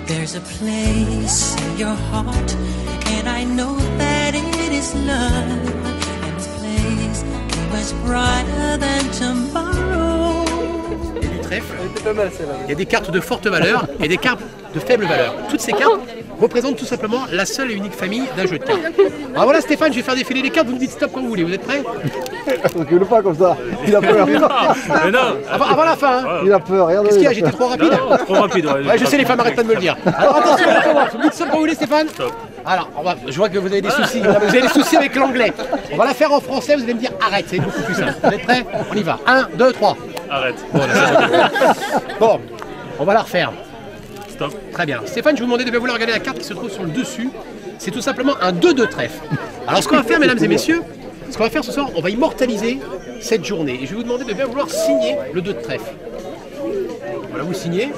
There's a place in your heart, and I know that it is love. And this place is much brighter than tomorrow. Il y a du trèfle, il y a des cartes de forte valeur et des cartes de faible valeur. Toutes ces cartes représentent tout simplement la seule et unique famille d'un jeu de cartes. Alors voilà Stéphane, je vais faire défiler les cartes, vous me dites stop quand vous voulez, vous êtes prêts? On ne pas comme ça, il a peur. Mais non. Avant la fin, hein. Il a peur, regardez. Qu'est-ce qu'il y a? J'étais trop rapide? Trop rapide, ouais, je sais, les femmes arrêtent pas de me le dire. Alors attention, on commence. Vous dites stop quand vous voulez Stéphane? Stop. Alors, je vois que vous avez des soucis. Vous avez des soucis avec l'anglais. On va la faire en français, vous allez me dire arrête, c'est beaucoup plus simple. Vous êtes prêts? On y va. 1, 2, 3. Arrête. Bon, on va la refaire. Stop. Très bien. Stéphane, je vais vous demander de bien vouloir regarder la carte qui se trouve sur le dessus. C'est tout simplement un 2 de trèfle. Alors ce qu'on va faire, mesdames et messieurs, ce qu'on va faire ce soir, on va immortaliser cette journée. Et je vais vous demander de bien vouloir signer le 2 de trèfle. Voilà, vous signez.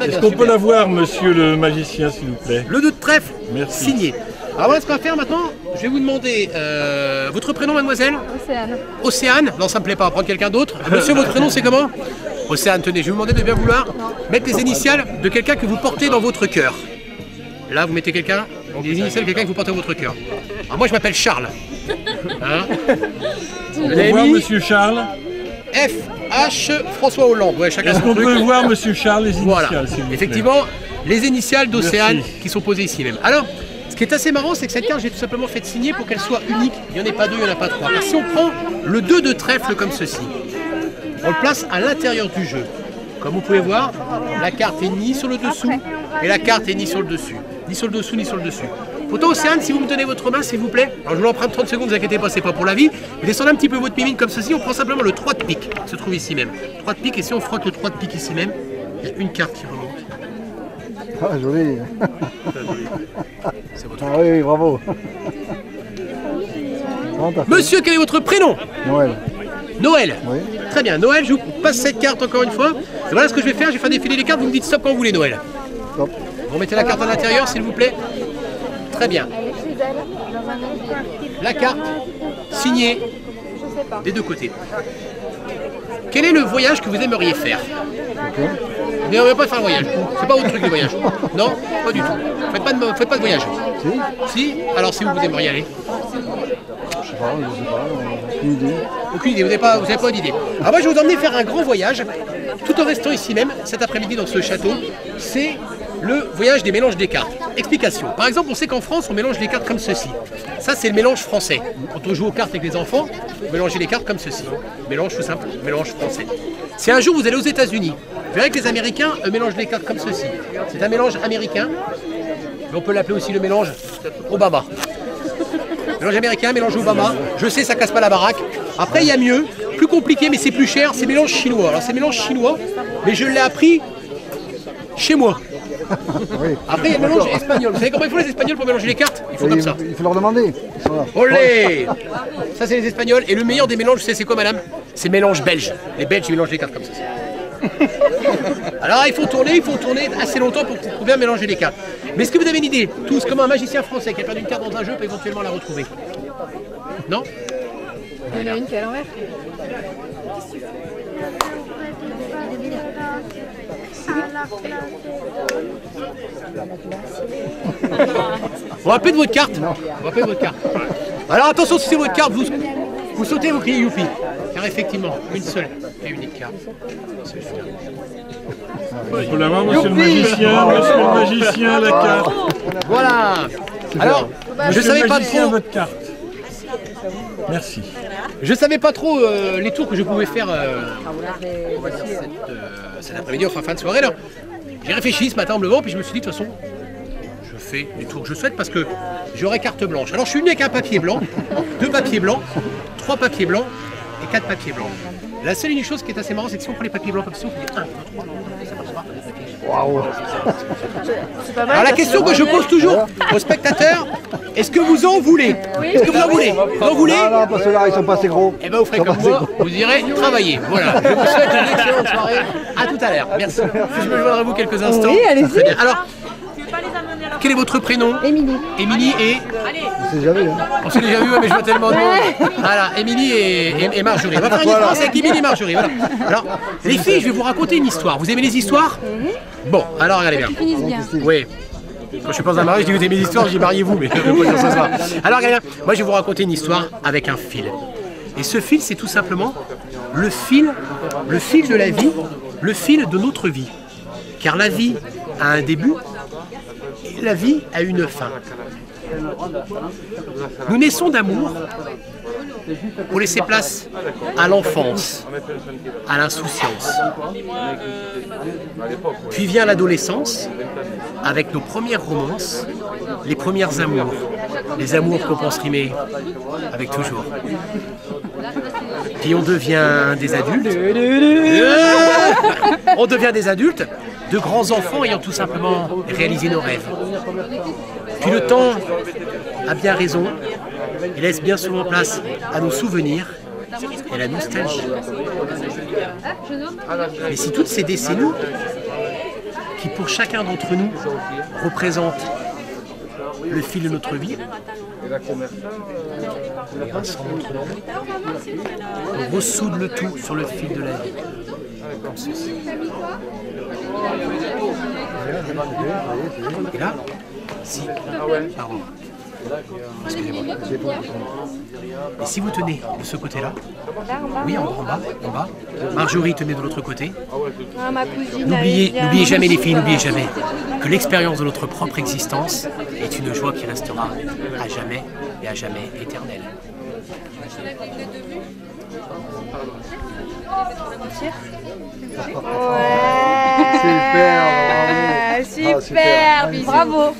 Est-ce qu'on peut l'avoir, monsieur le magicien, s'il vous plaît? Le 2 de trèfle, merci. Signé. Alors voilà ce qu'on va faire maintenant. Je vais vous demander votre prénom, mademoiselle? Océane. Océane? Non, ça me plaît pas, on va prendre quelqu'un d'autre. Monsieur, votre prénom, c'est comment? Océane, tenez, je vais vous demander de bien vouloir mettre les initiales de quelqu'un que vous portez dans votre cœur. Là, vous mettez quelqu'un, les initiales de quelqu'un que vous portez dans votre cœur. Alors moi, je m'appelle Charles. Hein? On peut voir monsieur Charles? F, H, François Hollande. Ouais, chacun son truc. Est-ce qu'on peut voir monsieur Charles, les initiales, voilà. s'il vous plaît? Effectivement, les initiales d'Océane qui sont posées ici même. Alors, ce qui est assez marrant, c'est que cette carte, j'ai tout simplement fait signer pour qu'elle soit unique. Il n'y en ait pas deux, il n'y en a pas trois. Alors, si on prend le 2 de trèfle comme ceci, on le place à l'intérieur du jeu. Comme vous pouvez voir, la carte est ni sur le dessous et la carte est ni sur le dessus. Ni sur le dessous, ni sur le dessus. Pourtant, Océane, si vous me donnez votre main, s'il vous plaît. Alors, je vous l'emprunte 30 secondes, ne vous inquiétez pas, c'est pas pour la vie. Vous descendez un petit peu votre mimine comme ceci, on prend simplement le 3 de pique qui se trouve ici même. 3 de pique, et si on frotte le 3 de pique ici même, il y a une carte qui remonte. Ah, joli. C'est votre ah oui, bravo. Monsieur, quel est votre prénom? Noël. Noël. Oui. Très bien, Noël, je vous passe cette carte encore une fois. Et voilà ce que je vais faire, je vais faire défiler les cartes, vous me dites stop quand vous voulez, Noël. Stop. Vous mettez la carte à l'intérieur, s'il vous plaît. Très bien. La carte signée des deux côtés. Quel est le voyage que vous aimeriez faire? Vous n'aimeriez pas faire un voyage? C'est pas votre truc, les voyages? Non? Pas du tout. Faites pas de voyage? Si? Alors si vous aimeriez aller? Je sais pas, aucune idée. Aucune idée, vous n'avez pas d'idée. Alors moi je vais vous emmener faire un grand voyage, tout en restant ici même, cet après-midi dans ce château. C'est le voyage des mélanges des cartes. Explication. Par exemple, on sait qu'en France, on mélange les cartes comme ceci. Ça, c'est le mélange français. Quand on joue aux cartes avec les enfants, vous mélangez les cartes comme ceci. Mélange tout simple, mélange français. Si un jour vous allez aux États-Unis, vous verrez que les Américains mélangent les cartes comme ceci. C'est un mélange américain, mais on peut l'appeler aussi le mélange Obama. Mélange américain, mélange Obama. Je sais, ça casse pas la baraque. Après, il y a mieux, plus compliqué, mais c'est plus cher, c'est mélange chinois. Alors, c'est mélange chinois, mais je l'ai appris chez moi. Oui. Après, il y a le mélange espagnol. Vous savez comment ils font les Espagnols pour mélanger les cartes? Ils font comme ça. Il faut leur demander. Olé! Ça, c'est les Espagnols. Et le meilleur des mélanges, vous savez, c'est quoi, madame? C'est mélange belge. Les Belges, ils mélangent les cartes comme ça. Alors, il faut tourner assez longtemps pour bien mélanger les cartes. Mais est-ce que vous avez une idée, tous, comment un magicien français qui a perdu une carte dans un jeu peut éventuellement la retrouver? Non? Il y en a une qui est à l'envers. On va appeler de votre carte. On va appeler de votre carte. Alors attention, si c'est votre carte, vous sautez et vous criez youpi. Car effectivement, une seule et unique carte. On peut l'avoir, monsieur le magicien, la carte. Voilà. Alors, je savais pas trop votre carte. Merci. Je savais pas trop les tours que je pouvais faire cet après-midi, enfin fin de soirée là. J'ai réfléchi ce matin en me levant, puis je me suis dit de toute façon, je fais les tours que je souhaite parce que j'aurai carte blanche. Alors je suis venu avec un papier blanc, 2 papiers blancs, 3 papiers blancs et 4 papiers blancs. La seule unique chose qui est assez marrante, c'est que si on prend les papiers blancs comme ça, on fait 1, 2, 3, ça passe pas. Waouh. Alors la question que je pose toujours aux spectateurs, est-ce que vous en voulez? Est-ce que vous en voulez? Vous en voulez? Non, non, parce que là, ils sont pas assez gros. Eh bien, vous ferez comme moi, vous irez travailler. Voilà, je vous souhaite une excellente soirée. À tout à l'heure. Merci. Je me joindrai à vous quelques instants. Oui, allez-y. Très bien. Alors, quel est votre prénom? Émilie. Émilie et... On s'est jamais, hein. On s'est déjà vu, ouais, mais je vois tellement de monde. Voilà, Émilie et Marjorie. On va faire une histoire avec Émilie et Marjorie. Voilà. Alors, les filles, je vais vous raconter une histoire. Vous aimez les histoires? Bon, alors regardez bien. Finissent bien. Oui. Quand je pense à un mariage, je dis vous aimez l'histoire, je dis mariez-vous, mais je ne veux pas dire ce soir. Alors regardez bien, moi je vais vous raconter une histoire avec un fil. Et ce fil, c'est tout simplement le fil de la vie, le fil de notre vie. Car la vie a un début et la vie a une fin. Nous naissons d'amour pour laisser place à l'enfance, à l'insouciance. Puis vient l'adolescence, avec nos premières romances, les premières amours, les amours qu'on pense rimer avec toujours. Puis on devient des adultes. On devient des adultes, de grands enfants ayant tout simplement réalisé nos rêves. Puis le temps a bien raison et laisse bien souvent place à nos souvenirs et à la nostalgie. Mais si toutes ces décennies, qui pour chacun d'entre nous représentent le fil de notre vie, et rassemble entre nous, on ressoude le tout sur le fil de la vie. Comme ceci. Et là, si, pardon. Excusez-moi. Et si vous tenez de ce côté-là, oui, en bas. Marjorie, tenez de l'autre côté. Ah, ma cousine. N'oubliez jamais les filles, n'oubliez jamais que l'expérience de notre propre existence est une joie qui restera à jamais et à jamais éternelle. Ouais. Super, bravo.